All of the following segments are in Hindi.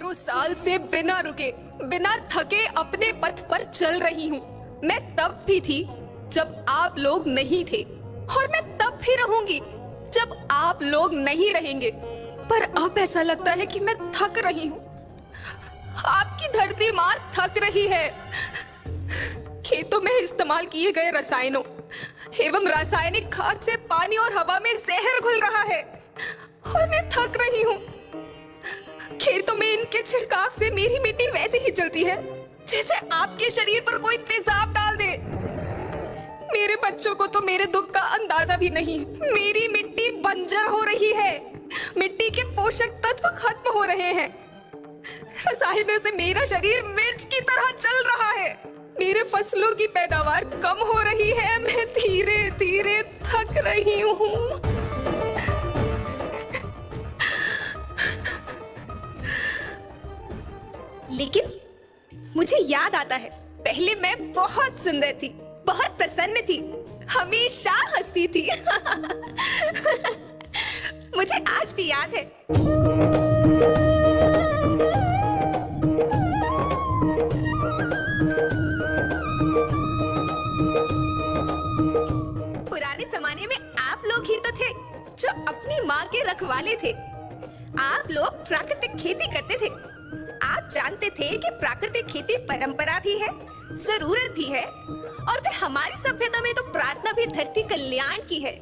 हजारों साल से बिना रुके, बिना थके अपने पथ पर चल रही हूँ। मैं तब भी थी जब आप लोग नहीं थे, और मैं तब भी रहूंगी जब आप लोग नहीं रहेंगे। पर अब ऐसा लगता है कि मैं थक रही हूँ। आपकी धरती माँ थक रही है। खेतों में इस्तेमाल किए गए रसायनों एवं रासायनिक खाद से पानी और हवा में जहर घुल रहा है, और मैं थक रही हूँ। खेतों में इनके छिड़काव से मेरी मिट्टी वैसे ही चलती है जैसे आपके शरीर पर कोई तेजाब डाल दे। मेरे बच्चों को तो मेरे दुख का अंदाजा भी नहीं। मेरी मिट्टी बंजर हो रही है, मिट्टी के पोषक तत्व खत्म हो रहे हैं। रसायनों से मेरा शरीर मिर्च की तरह चल रहा है। मेरे फसलों की पैदावार कम हो रही है। मैं धीरे धीरे थक रही हूँ। लेकिन मुझे याद आता है, पहले मैं बहुत सुंदर थी, बहुत प्रसन्न थी, हमेशा हंसती थी। मुझे आज भी याद है। पुराने जमाने में आप लोग ही तो थे जो अपनी माँ के रखवाले थे। आप लोग प्राकृतिक खेती करते थे। आप जानते थे कि प्राकृतिक खेती परंपरा भी है, जरूरत भी है, और फिर हमारी सभ्यता में तो प्रार्थना भी धरती कल्याण की है।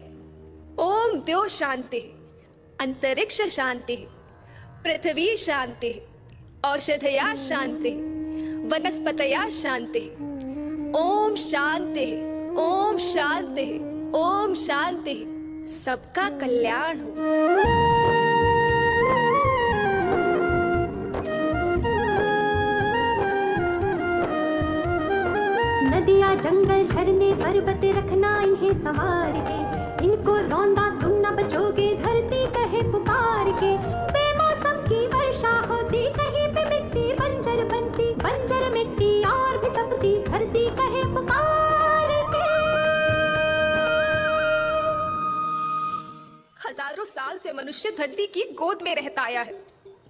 ओम द्यो शांति, अंतरिक्ष शांति, पृथ्वी शांति, औषधया शांति, वनस्पतया शांति। ओम शांति, ओम शांति, ओम शांति। सबका कल्याण हो। नदियाँ जंगल झरने पर्वत रखना इन्हें संवार के, इनको रौंदा तुम न बचोगे धरती कहे पुकार के। बेमौसम की वर्षा होती, कहीं पे मिट्टी बंजर बनती, बंजर मिट्टी और भी तपती, धरती कहे पुकार के। हजारों साल से मनुष्य धरती की गोद में रहता आया है।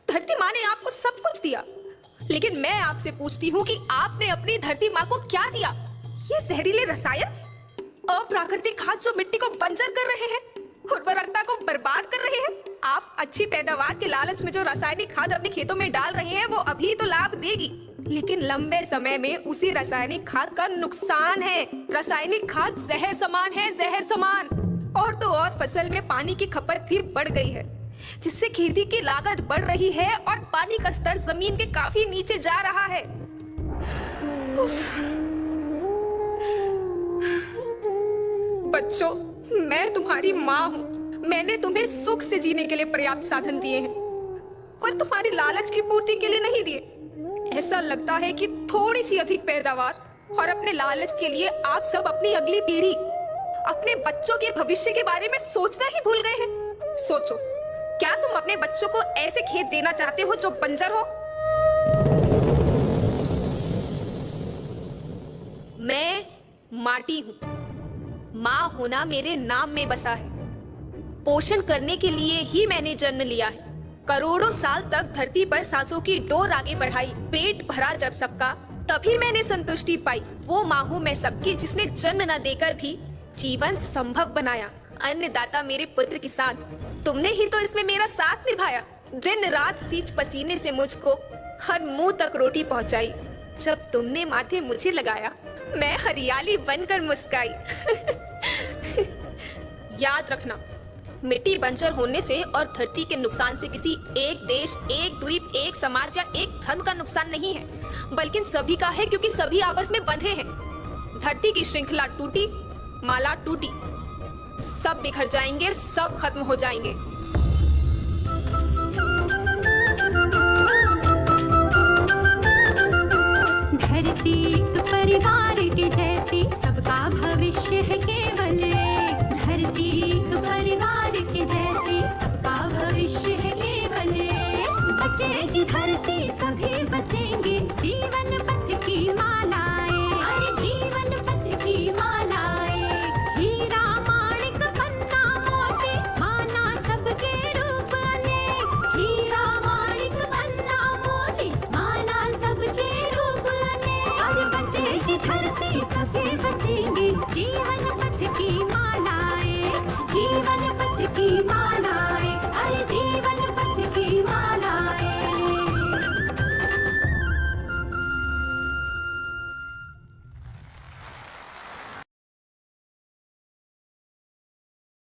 धरती माँ ने आपको सब कुछ दिया, लेकिन मैं आपसे पूछती हूँ कि आपने अपनी धरती माँ को क्या दिया? ये जहरीले रसायन, अप्राकृतिक खाद जो मिट्टी को बंजर कर रहे हैं, उर्वरकता को बर्बाद कर रहे हैं। आप अच्छी पैदावार के लालच में जो रासायनिक खाद अपने खेतों में डाल रहे हैं वो अभी तो लाभ देगी, लेकिन लंबे समय में उसी रासायनिक खाद का नुकसान है। रासायनिक खाद जहर समान है, जहर समान। और तो और फसल में पानी की खपत भी बढ़ गई है, जिससे खेती की लागत बढ़ रही है और पानी का स्तर जमीन के काफी नीचे जा रहा है। बच्चों, मैं तुम्हारी माँ हूँ। मैंने तुम्हें सुख से जीने के लिए पर्याप्त साधन दिए हैं, पर तुम्हारी लालच की पूर्ति के लिए नहीं दिए। ऐसा लगता है कि थोड़ी सी अधिक पैदावार और अपने लालच के लिए आप सब अपनी अगली पीढ़ी, अपने बच्चों के भविष्य के बारे में सोचना ही भूल गए हैं। सोचो, क्या तुम अपने बच्चों को ऐसे खेत देना चाहते हो जो बंजर हो? मैं माटी हूँ। माँ होना मेरे नाम में बसा है। पोषण करने के लिए ही मैंने जन्म लिया है। करोड़ों साल तक धरती पर सांसों की डोर आगे बढ़ाई, पेट भरा जब सबका, तभी मैंने संतुष्टि पाई। वो माँ हूँ मैं सबकी, जिसने जन्म न देकर भी जीवन संभव बनाया। अन्नदाता मेरे पुत्र किसान, तुमने ही तो इसमें मेरा साथ निभाया। दिन रात सींच पसीने से मुझको हर मुंह तक रोटी पहुंचाई। जब तुमने माथे मुझे लगाया, मैं हरियाली बनकर मुस्काई। याद रखना, मिट्टी बंजर होने से और धरती के नुकसान से किसी एक देश, एक द्वीप, एक समाज या एक धर्म का नुकसान नहीं है, बल्कि सभी का है, क्योंकि सभी आपस में बंधे हैं। धरती की श्रृंखला टूटी, माला टूटी, सब बिखर जाएंगे, सब खत्म हो जाएंगे। धरती एक परिवार के जैसी, सबका भविष्य है केवल एक। धरती एक परिवार के जैसी, सबका भविष्य है केवल एक। बचेगी धरती, सभी बचेंगे, जीवन